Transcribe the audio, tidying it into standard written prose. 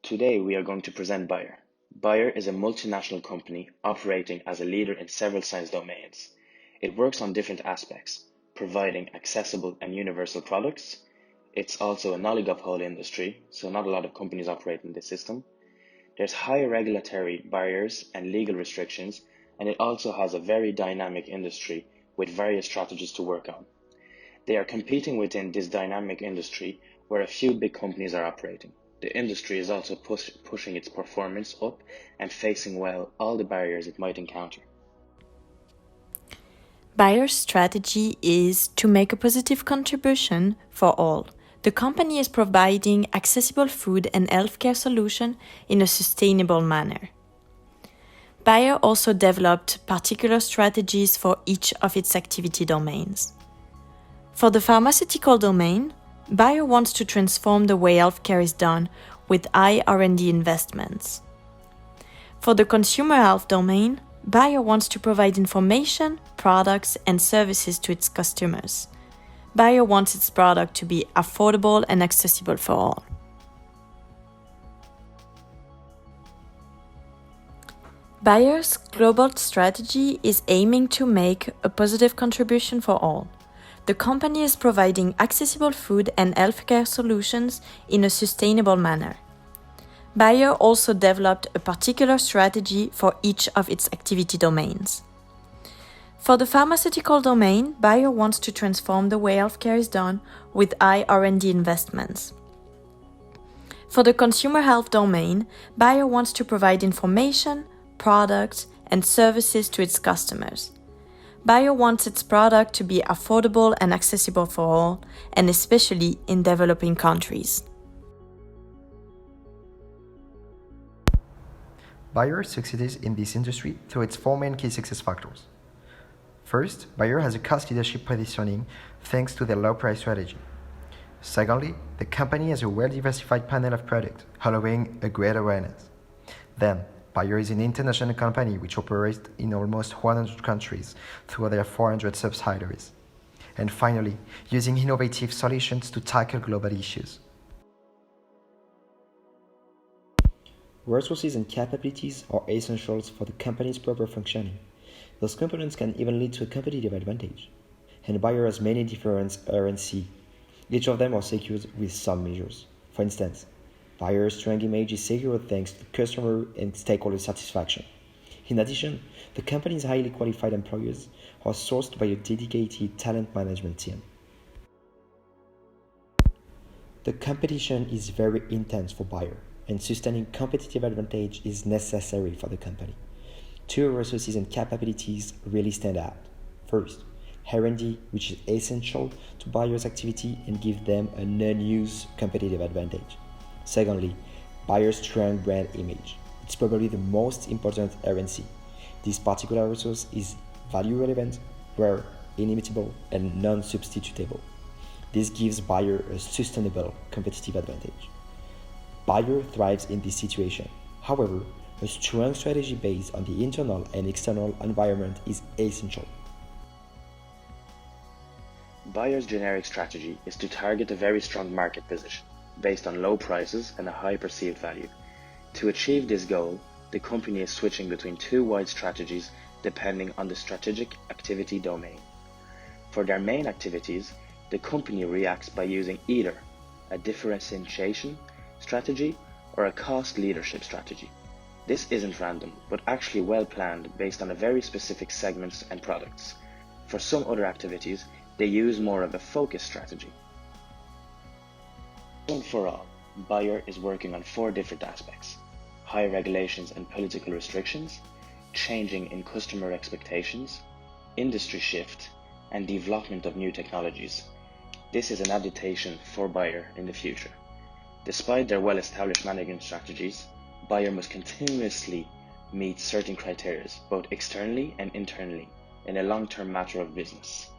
Today we are going to present BAYER. BAYER is a multinational company operating as a leader in several science domains. It works on different aspects, providing accessible and universal products. It's also an oligopoly industry, so not a lot of companies operate in this system. There's high regulatory barriers and legal restrictions, and it also has a very dynamic industry with various strategies to work on. They are competing within this dynamic industry where a few big companies are operating. The industry is also pushing its performance up and facing well all the barriers it might encounter. BAYER's strategy is to make a positive contribution for all. The company is providing accessible food and healthcare solutions in a sustainable manner. BAYER also developed particular strategies for each of its activity domains. For the pharmaceutical domain, BAYER wants to transform the way healthcare is done with high R&D investments. For the consumer health domain, BAYER wants to provide information, products, and services to its customers. BAYER wants its product to be affordable and accessible for all. BAYER's global strategy is aiming to make a positive contribution for all. The company is providing accessible food and healthcare solutions in a sustainable manner. BAYER also developed a particular strategy for each of its activity domains. For the pharmaceutical domain, BAYER wants to transform the way healthcare is done with high R&D investments. For the consumer health domain, BAYER wants to provide information, products, and services to its customers. BAYER wants its product to be affordable and accessible for all, and especially in developing countries. BAYER succeeds in this industry through its four main key success factors. First, BAYER has a cost leadership positioning thanks to their low price strategy. Secondly, the company has a well-diversified panel of products, allowing a great awareness. Then, BAYER is an international company which operates in almost 100 countries through their 400 subsidiaries. And finally, using innovative solutions to tackle global issues. Resources and capabilities are essentials for the company's proper functioning. Those components can even lead to a competitive advantage. And BAYER has many different R&C. Each of them are secured with some measures. For instance, BAYER's strong image is secured thanks to customer and stakeholder satisfaction. In addition, the company's highly qualified employees are sourced by a dedicated talent management team. The competition is very intense for BAYER, and sustaining competitive advantage is necessary for the company. Two resources and capabilities really stand out. First, R&D, which is essential to BAYER's activity and give them an unused competitive advantage. Secondly, BAYER's strong brand image. It's probably the most important R&C. This particular resource is value relevant, rare, inimitable, and non-substitutable. This gives BAYER a sustainable competitive advantage. BAYER thrives in this situation. However, a strong strategy based on the internal and external environment is essential. BAYER's generic strategy is to target a very strong market position, based on low prices and a high perceived value. To achieve this goal, the company is switching between two wide strategies depending on the strategic activity domain. For their main activities, the company reacts by using either a differentiation strategy or a cost leadership strategy. This isn't random, but actually well planned based on a very specific segments and products. For some other activities, they use more of a focus strategy. For all, BAYER is working on four different aspects: high regulations and political restrictions, changing in customer expectations, industry shift, and development of new technologies. This is an adaptation for BAYER in the future. Despite their well-established management strategies, BAYER must continuously meet certain criteria, both externally and internally, in a long-term matter of business.